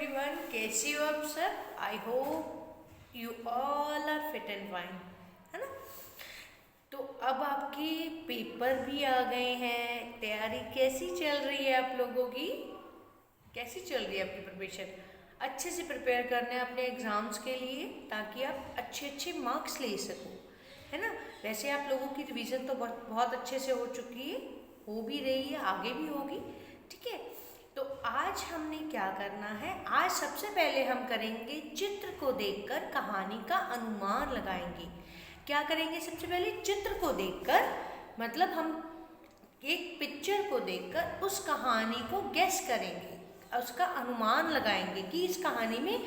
Everyone, कैसी हो आप सब। I hope you all are fit and fine, है ना। तो अब आपके पेपर भी आ गए हैं। तैयारी कैसी चल रही है आप लोगों की? कैसी चल रही है आपकी प्रिपरेशन? अच्छे से प्रिपेयर करना है अपने एग्ज़ाम्स के लिए ताकि आप अच्छे अच्छे मार्क्स ले सको, है ना। वैसे आप लोगों की रिवीजन तो बहुत अच्छे से हो चुकी है, हो भी रही है, आगे भी होगी, ठीक है। तो आज हमने क्या करना है, आज सबसे पहले हम करेंगे चित्र को देखकर कहानी का अनुमान लगाएंगे। क्या करेंगे? सबसे पहले चित्र को देखकर, मतलब हम एक पिक्चर को देखकर उस कहानी को गेस करेंगे, उसका अनुमान लगाएंगे कि इस कहानी में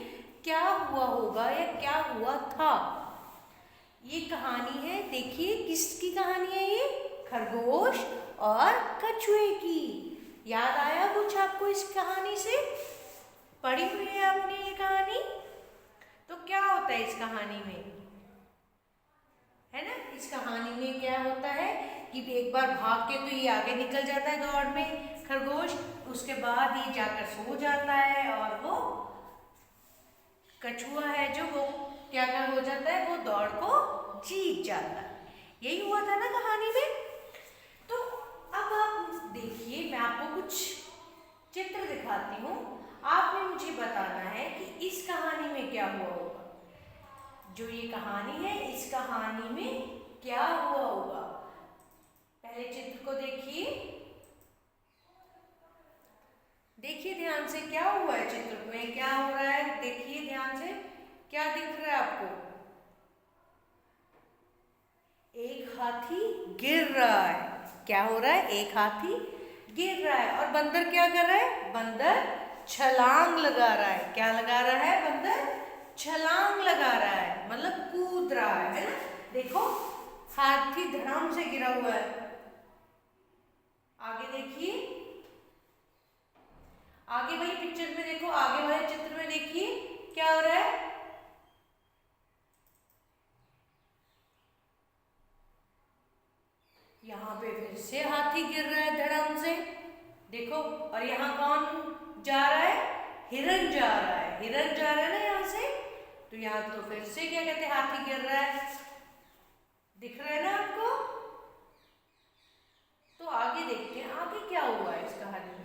क्या हुआ होगा या क्या हुआ था। ये कहानी है, देखिए किसकी कहानी है ये? खरगोश और कछुए की। याद आया कुछ आपको इस कहानी से? पढ़ी हुई है आपने ये कहानी? तो क्या होता है इस कहानी में, है ना। इस कहानी में क्या होता है कि एक बार भाग के तो ये आगे निकल जाता है दौड़ में खरगोश, उसके बाद ये जाकर सो जाता है और वो कछुआ है जो वो क्या हो जाता है, वो दौड़ को जीत जाता है। यही हुआ था ना कहानी में। तो अब आप देखिए, मैं आपको कुछ चित्र दिखाती हूँ, आपने मुझे बताना है कि इस कहानी में क्या हुआ होगा। जो ये कहानी है, इस कहानी में क्या हुआ होगा। पहले चित्र को देखिए, देखिए ध्यान से क्या हुआ है चित्र में, क्या हो रहा है, देखिए ध्यान से, क्या दिख रहा है आपको? एक हाथी गिर रहा है। क्या हो रहा है? एक हाथी गिर रहा है। और बंदर क्या कर रहा है? बंदर छलांग लगा रहा है। क्या लगा रहा है? बंदर छलांग लगा रहा है, मतलब कूद रहा है ना। देखो हाथी धड़ाम से गिरा हुआ है। आगे देखिए, आगे वही पिक्चर में देखो, आगे वाले चित्र में देखिए क्या हो रहा है। यहाँ पे फिर से हाथी गिर रहा है धड़ाम से, देखो। और यहाँ कौन जा रहा है? हिरन जा रहा है, हिरन जा रहा है ना यहाँ से। तो यहाँ तो फिर से क्या कहते हैं, हाथी गिर रहा है, दिख रहा है ना आपको। तो आगे देखते हैं आगे क्या हुआ है इस कहानी में।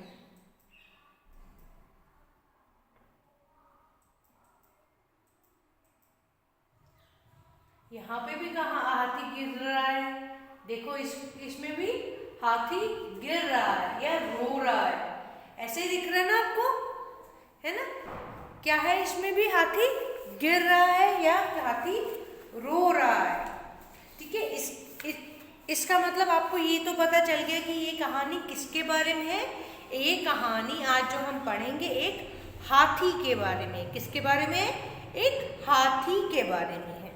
यहाँ पे भी कहा हाथी गिर रहा है, देखो इसमें भी हाथी गिर रहा है या रो रहा है, ऐसे ही दिख रहा है ना आपको, है ना। क्या है? इसमें भी हाथी गिर रहा है या हाथी रो रहा है, ठीक है। इसका मतलब आपको ये तो पता चल गया कि ये कहानी किसके बारे में है। ये कहानी आज जो हम पढ़ेंगे एक हाथी के बारे में। किसके बारे में? एक हाथी के बारे में है,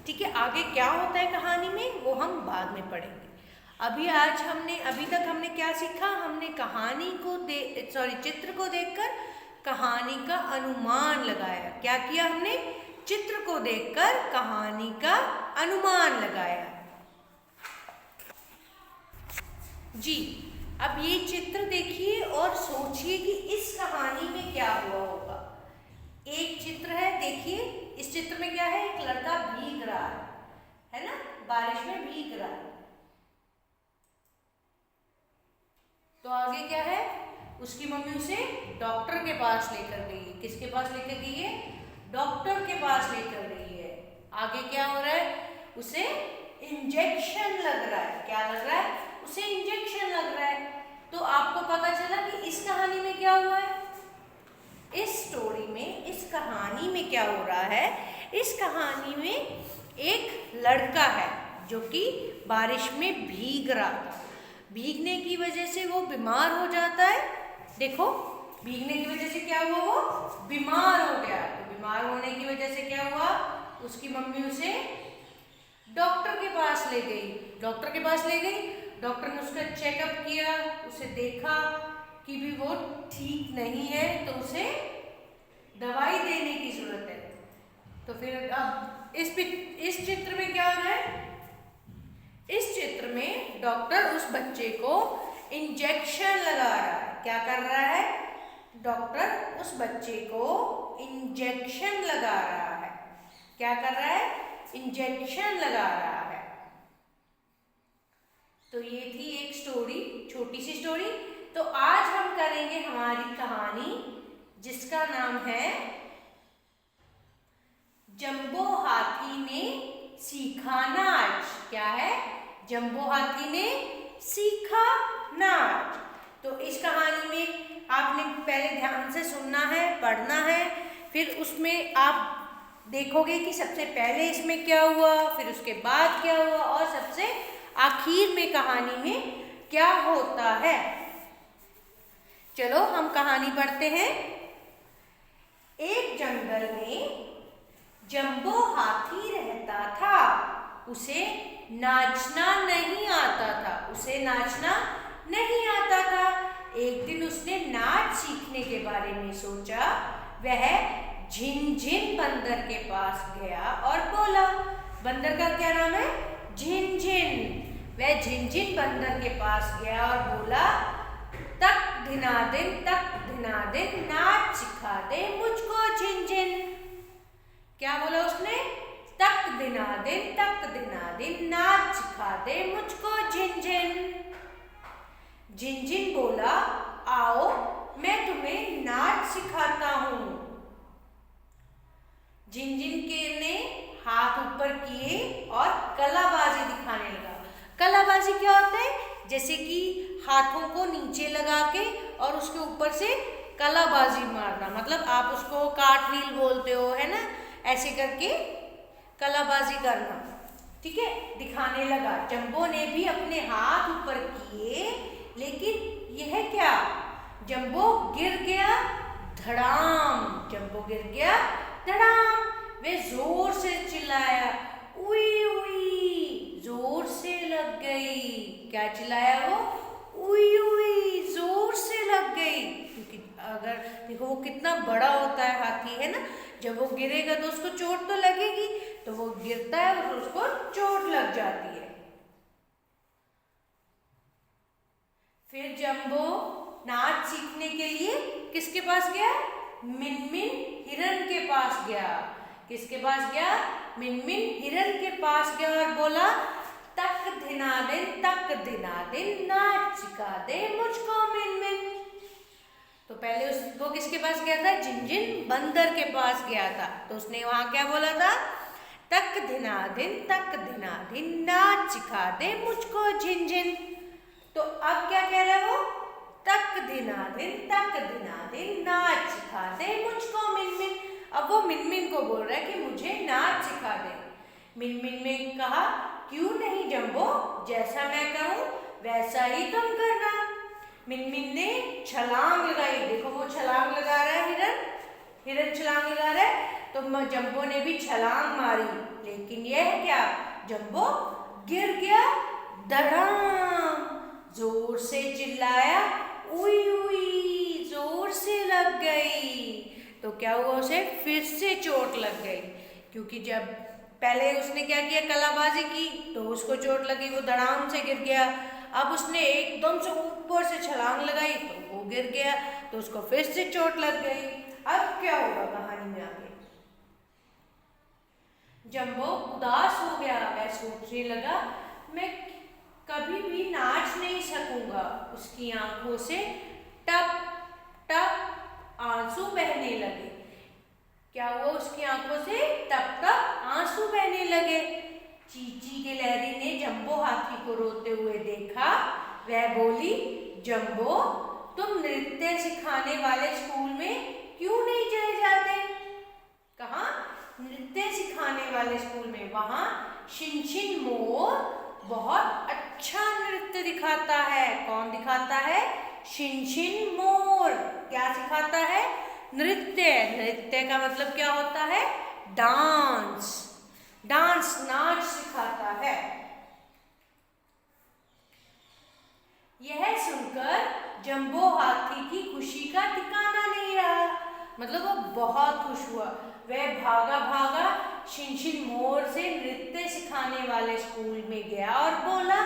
ठीक है। आगे क्या होता है कहानी में वो हम बाद में पढ़ेंगे। अभी तक हमने क्या सीखा? हमने कहानी को चित्र को देखकर कहानी का अनुमान लगाया। क्या किया हमने? चित्र को देखकर कहानी का अनुमान लगाया जी। अब ये चित्र देखिए और सोचिए कि इस कहानी में क्या हुआ होगा। एक चित्र है, देखिए इस चित्र में क्या है? एक लड़का भीग रहा है ना, बारिश में भीग रहा है। तो आगे क्या है? उसकी मम्मी उसे डॉक्टर के पास लेकर गई है। किसके पास लेकर गई है? डॉक्टर के पास लेकर गई है। आगे क्या हो रहा है? उसे इंजेक्शन लग रहा है। क्या लग रहा है? उसे इंजेक्शन लग रहा है। तो आपको पता चला कि इस कहानी में क्या हुआ है। इस स्टोरी में, इस कहानी में क्या हो रहा है? इस कहानी में एक लड़का है जो कि बारिश में भीग रहा था। भीगने की वजह से वो बीमार हो जाता है। देखो भीगने की वजह से क्या हुआ? वो बीमार हो गया। तो बीमार होने की वजह से क्या हुआ? उसकी मम्मी उसे डॉक्टर के पास ले गई। डॉक्टर के पास ले गई, डॉक्टर ने उसका चेकअप किया, उसे देखा कि भी वो ठीक नहीं है, तो उसे दवाई देने की जरूरत है। तो फिर अब इस चित्र में क्या हो रहा है? इस चित्र में डॉक्टर उस बच्चे को इंजेक्शन लगा रहा है। क्या कर रहा है? डॉक्टर उस बच्चे को इंजेक्शन लगा रहा है। क्या कर रहा है? इंजेक्शन लगा रहा है। तो ये थी एक स्टोरी, छोटी सी स्टोरी। तो आज हम करेंगे हमारी कहानी जिसका नाम है जंबो हाथी ने सीखा नाच। क्या है? जंबो हाथी ने सीखा नाच। तो इस कहानी में आपने पहले ध्यान से सुनना है, पढ़ना है, फिर उसमें आप देखोगे कि सबसे पहले इसमें क्या हुआ, फिर उसके बाद क्या हुआ और सबसे आखिर में कहानी में क्या होता है। चलो हम कहानी पढ़ते हैं। एक जंगल में जंबो हाथी रहता था। उसे नाचना नहीं आता था। उसे नाचना नहीं आता था। एक दिन उसने नाच सीखने के बारे में सोचा। वह झिनझिन बंदर के पास गया और बोला। बंदर का क्या नाम है? झिनझिन। वह झिनझिन बंदर के पास गया और बोला, तक धिना दिन नाच सिखा दे मुझको झिनझिन। क्या बोला उसने? तक दिना दिन नाच सिखा दे मुझको झिनझिन। झिनझिन बोला, आओ मैं तुम्हें नाच सिखाता हूं। झिनझिन के ने हाथ ऊपर किए और कलाबाजी दिखाने लगा। कलाबाजी क्या होता है? जैसे कि हाथों को नीचे लगा के और उसके ऊपर से कलाबाजी मारना, मतलब आप उसको कार्टव्हील बोलते हो, है ना? ऐसे करके कलाबाजी करना, ठीक है, दिखाने लगा। जंबो ने भी अपने हाथ ऊपर किए, लेकिन यह क्या? जंबो गिर गया धड़ाम। जंबो गिर गया धड़ाम। वे जोर से चिल्लाया, उई उई, जोर से लग गई। क्या चिल्लाया वो? उई उई, जोर से लग गई। क्योंकि अगर देखो वो कितना बड़ा होता है हाथी, है ना? जब वो गिरेगा तो उसको चोट तो लगेगी, तो वो गिरता है और उसको चोट लग जाती है। फिर जंबो नाच सीखने के लिए किसके पास गया? मिनमिन हिरन के पास गया। किसके पास गया? मिनमिन हिरन के पास गया और बोला, तक दिना दिन नाच सिखा दे मुझको मिनमिन। तो पहले वो किसके पास गया था? झिनझिन बंदर के पास गया था। तो उसने वहां क्या बोला था? तक दिना दिन नाच सिखा दे मुझको झिनझिन। तो अब क्या कह रहा है वो? तक दिना दिन नाच सिखा दे मुझको मिनमिन। अब वो मिनमिन को बोल रहा है कि मुझे नाच सिखा दे। मिनमिन ने कहा, क्यों नहीं जंबो, जैसा मैं कहूं वैसा ही तुम करना। मिनमिन ने छलांग लगाई। देखो वो छलांग लगा रहा है, हिरन छलांग लगा रहा है। तो जंबो ने भी छलांग मारी, लेकिन यह क्या? जंबो गिर गया धड़ाम। जोर से चिल्लाया, उई उई, जोर से लग गई। तो क्या हुआ? उसे फिर से चोट लग गई। क्योंकि जब पहले उसने क्या किया? कलाबाजी की, तो उसको चोट लगी, वो धड़ाम से गिर गया। अब उसने एकदम से ऊपर से छलांग लगाई तो वो गिर गया, तो उसको फिर से चोट लग गई। अब क्या होगा कहानी में आगे? जंबो उदास हो गया। वह सोचने लगा, मैं कभी भी नाच नहीं सकूंगा। उसकी आंखों से टप टप आंसू बहने लगे। क्या हुआ? उसकी आंखों से टप टप आंसू बहने लगे। चींची की लहरी ने जंबो हाथी को रोते हुए देखा। वह बोली, जंबो तुम नृत्य सिखाने वाले स्कूल में क्यों नहीं चले जाते? कहाँ? नृत्य सिखाने वाले स्कूल में। वहां शिनशिन मोर बहुत अच्छा नृत्य दिखाता है। कौन दिखाता है? शिनशिन मोर। क्या सिखाता है? नृत्य। नृत्य का मतलब क्या होता है? डांस। डांस, नाच सिखाता है। यह सुनकर जंबो हाथी की खुशी का ठिकाना नहीं रहा। मतलब वो बहुत खुश हुआ। वह भागा भागा शिनशिन मोर से नृत्य सिखाने वाले स्कूल में गया और बोला,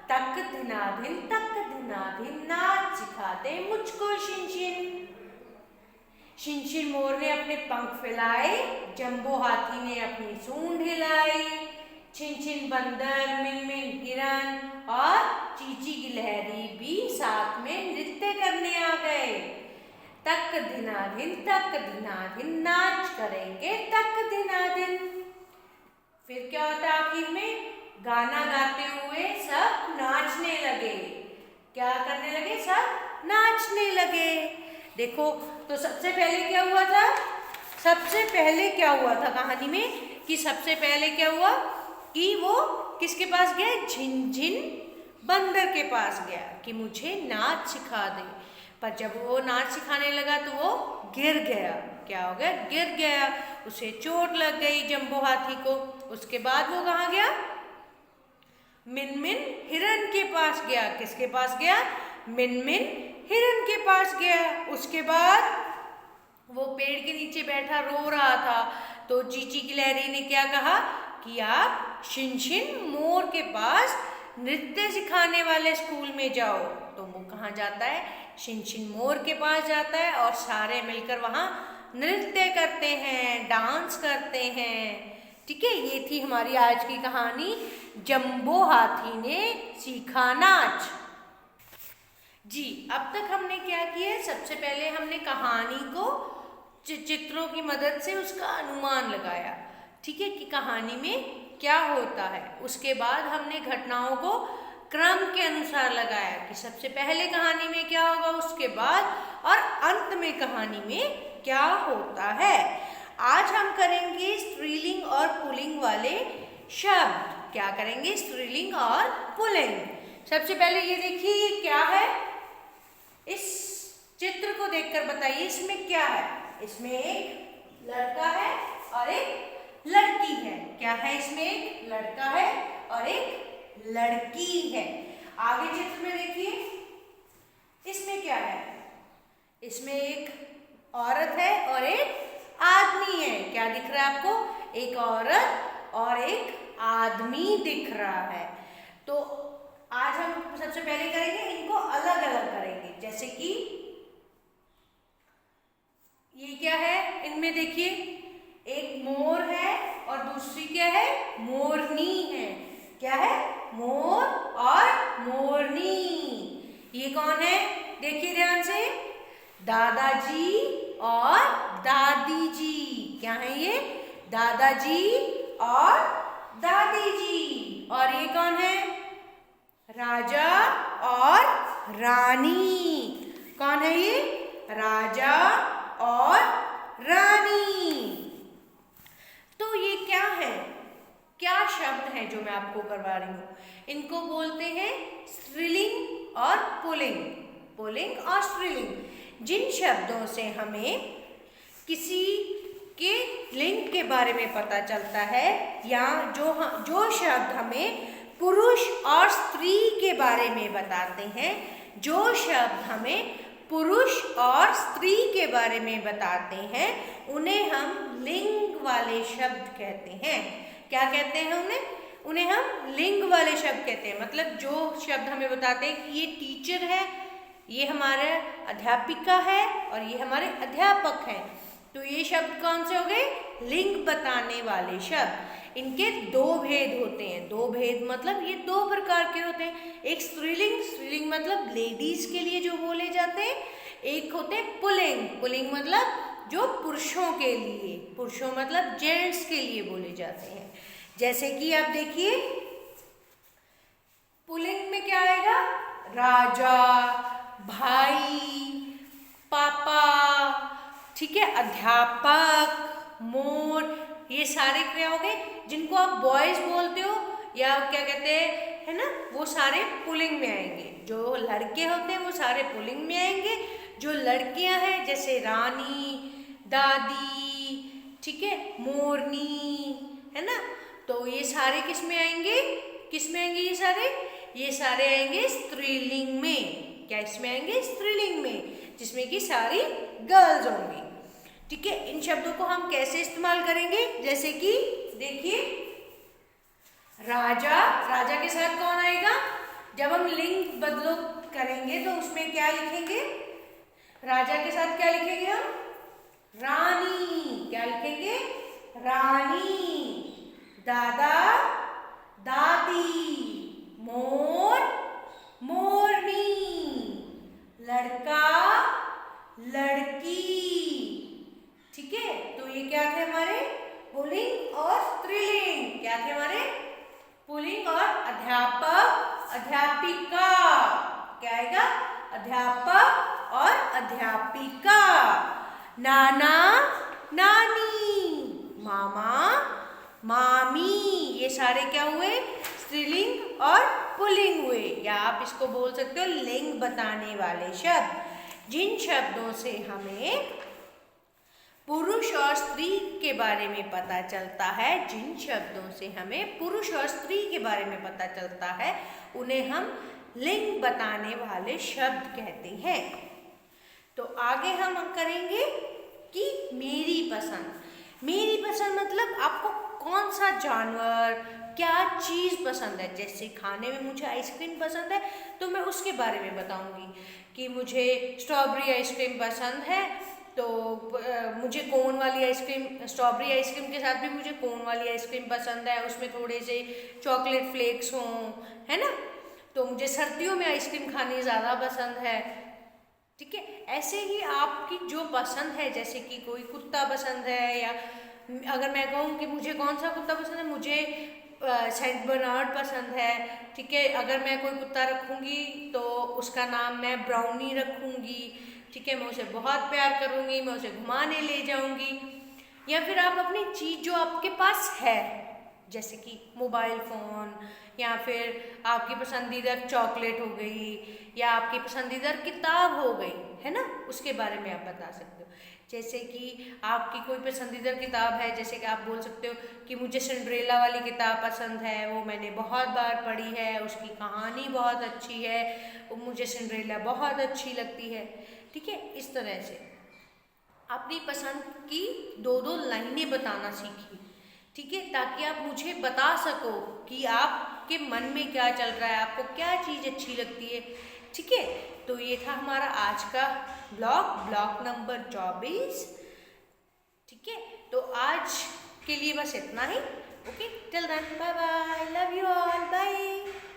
तक दिना दिन नाच सिखा दे मुझको शिनशिन। शिनशिन मोर ने अपने पंख फैलाए, जंबो हाथी ने अपनी सूंड हिलाई, छिन-छिन बंदर, मिन-मिन हिरन और चींची गिलहरी भी साथ में नृत्य करने आ गए। तक दिनाधिन नाच करेंगे तक दिनाधिन। फिर क्या होता है आखिर में? गाना गाते हुए सब नाचने लगे। क्या करने लगे? सब नाचने लगे। देखो तो सबसे पहले क्या हुआ था? सबसे पहले क्या हुआ था कहानी में कि सबसे पहले क्या हुआ कि वो किसके पास गया? झिनझिन बंदर के पास गया कि मुझे नाच सिखा दे। पर जब वो नाच सिखाने लगा तो वो गिर गया। क्या हो गया? गिर गया। उसे चोट लग गई जंबो हाथी को। उसके बाद वो कहाँ गया? मिन-मिन हिरन के पास गया। किसके पास गया? मिन-मिन हिरन के पास गया। उसके बाद वो पेड़ के नीचे बैठा रो रहा था तो चींची गिलहरी ने क्या कहा कि आप शिनशिन मोर के पास नृत्य सिखाने वाले स्कूल में जाओ। तो वो कहाँ जाता है? शिनशिन मोर के पास जाता है और सारे मिलकर वहाँ नृत्य करते हैं, डांस करते हैं। ठीक है, ये थी हमारी आज की कहानी, जंबो हाथी ने सीखा नाच। जी, अब तक हमने क्या किया? सबसे पहले हमने कहानी को चित्रों की मदद से उसका अनुमान लगाया। ठीक है, कि कहानी में क्या होता है। उसके बाद हमने घटनाओं को क्रम के अनुसार लगाया कि सबसे पहले कहानी में क्या होगा, उसके बाद और अंत में कहानी में क्या होता है। आज हम करेंगे स्त्रीलिंग और पुल्लिंग वाले शब्द। क्या करेंगे? स्त्रीलिंग और पुल्लिंग। सबसे पहले ये देखिए, ये क्या है? इस चित्र को देखकर बताइए इसमें क्या है। इसमें एक लड़का है और एक लड़की है। क्या है? इसमें एक लड़का है और एक लड़की है। आगे चित्र में देखिए, इसमें क्या है? इसमें एक औरत है और एक आदमी है। क्या दिख रहा है आपको? एक औरत और एक आदमी दिख रहा है। तो आज हम सबसे पहले करेंगे, इनको अलग अलग करेंगे। जैसे कि ये क्या है? इनमें देखिए, एक मोर है और दूसरी क्या है? मोरनी है। क्या है? मोर और मोरनी। ये कौन है? देखिए ध्यान से, दादाजी और दादी जी। क्या है ये? दादाजी और दादी जी। और ये कौन है? राजा और रानी। कौन है ये? राजा और रानी। तो ये क्या है? क्या शब्द है जो मैं आपको करवा रही हूँ? इनको बोलते हैं स्त्रीलिंग और पुल्लिंग। पुल्लिंग और स्त्रीलिंग। जिन शब्दों से हमें किसी के लिंग के बारे में पता चलता है, या जो शब्द हमें पुरुष और स्त्री के बारे में बताते हैं, जो शब्द हमें पुरुष और स्त्री के बारे में बताते हैं, उन्हें हम लिंग वाले शब्द कहते हैं। क्या कहते हैं उन्हें? उन्हें हम लिंग वाले शब्द कहते हैं। मतलब जो शब्द हमें बताते हैं कि ये टीचर है, ये हमारे अध्यापिका है और ये हमारे अध्यापक हैं। तो ये शब्द कौन से हो गए? लिंग बताने वाले शब्द। इनके दो भेद होते हैं। दो भेद मतलब ये दो प्रकार के होते हैं। एक स्त्रीलिंग, स्त्रीलिंग मतलब लेडीज के लिए जो बोले जाते हैं। एक होते हैं पुल्लिंग, पुल्लिंग मतलब जो पुरुषों के लिए, पुरुषों मतलब जेंट्स के लिए बोले जाते हैं। जैसे कि आप देखिए, पुल्लिंग में क्या आएगा? राजा, भाई, पापा, ठीक है, अध्यापक, मोर, ये सारे क्या हो गए जिनको आप बॉयज बोलते हो या क्या कहते हैं, है ना, वो सारे पुल्लिंग में आएंगे। जो लड़के होते हैं वो सारे पुल्लिंग में आएंगे। जो लड़कियां हैं जैसे रानी, दादी, ठीक है, मोरनी, है ना, तो ये सारे किस में आएंगे? किस में आएंगे ये सारे? ये सारे आएंगे स्त्रीलिंग में। क्या इसमें आएंगे? स्त्रीलिंग में, जिसमें कि सारी गर्ल्स होंगी। ठीक है, इन शब्दों को हम कैसे इस्तेमाल करेंगे? जैसे कि देखिए, राजा, राजा के साथ कौन आएगा? जब हम लिंग बदलो करेंगे तो उसमें क्या लिखेंगे? राजा के साथ क्या लिखेंगे हम? रानी, दादा दादी, मोर मोरनी, लड़का लड़की। ठीक है, तो ये क्या थे हमारे पुल्लिंग और स्त्रीलिंग। क्या थे हमारे पुल्लिंग और अध्यापक अध्यापिका। क्या आएगा? अध्यापक और अध्यापिका। नाना नानी, मामा मामी, ये सारे क्या हुए? स्त्रीलिंग और पुल्लिंग हुए, या आप इसको बोल सकते हो लिंग बताने वाले शब्द। जिन शब्दों से हमें पुरुष और स्त्री के बारे में पता चलता है, जिन शब्दों से हमें पुरुष और स्त्री के बारे में पता चलता है, उन्हें हम लिंग बताने वाले शब्द कहते हैं। तो आगे हम करेंगे कि मेरी पसंद। मेरी पसंद मतलब आपको कौन सा जानवर, क्या चीज़ पसंद है। जैसे खाने में मुझे आइसक्रीम पसंद है तो मैं उसके बारे में बताऊंगी कि मुझे स्ट्रॉबेरी आइसक्रीम पसंद है, तो मुझे कोन वाली आइसक्रीम, स्ट्रॉबेरी आइसक्रीम के साथ भी मुझे कोन वाली आइसक्रीम पसंद है, उसमें थोड़े से चॉकलेट फ्लेक्स हों, है ना। तो मुझे सर्दियों में आइसक्रीम खानी ज़्यादा पसंद है। ठीक है, ऐसे ही आपकी जो पसंद है, जैसे कि कोई कुत्ता पसंद है, या अगर मैं कहूँ कि मुझे कौन सा कुत्ता पसंद है, मुझे सेंट बर्नार्ड पसंद है। ठीक है, अगर मैं कोई कुत्ता रखूँगी तो उसका नाम मैं ब्राउनी रखूँगी। ठीक है, मैं उसे बहुत प्यार करूँगी, मैं उसे घुमाने ले जाऊँगी। या फिर आप अपनी चीज़ जो आपके पास है, जैसे कि मोबाइल फ़ोन, या फिर आपकी पसंदीदा चॉकलेट हो गई, या आपकी पसंदीदा किताब हो गई, है ना, उसके बारे में आप बता सकते हो। जैसे कि आपकी कोई पसंदीदा किताब है, जैसे कि आप बोल सकते हो कि मुझे सिंड्रेला वाली किताब पसंद है, वो मैंने बहुत बार पढ़ी है, उसकी कहानी बहुत अच्छी है, वो मुझे सिंड्रेला बहुत अच्छी लगती है। ठीक है, इस तरह से अपनी पसंद की दो दो लाइनें बताना सीखिए। ठीक है, ताकि आप मुझे बता सको कि आपके मन में क्या चल रहा है, आपको क्या चीज़ अच्छी लगती है। ठीक है, तो ये था हमारा आज का ब्लॉग नंबर 24। ठीक है, तो आज के लिए बस इतना ही। Okay, till then, bye bye, love you all, bye.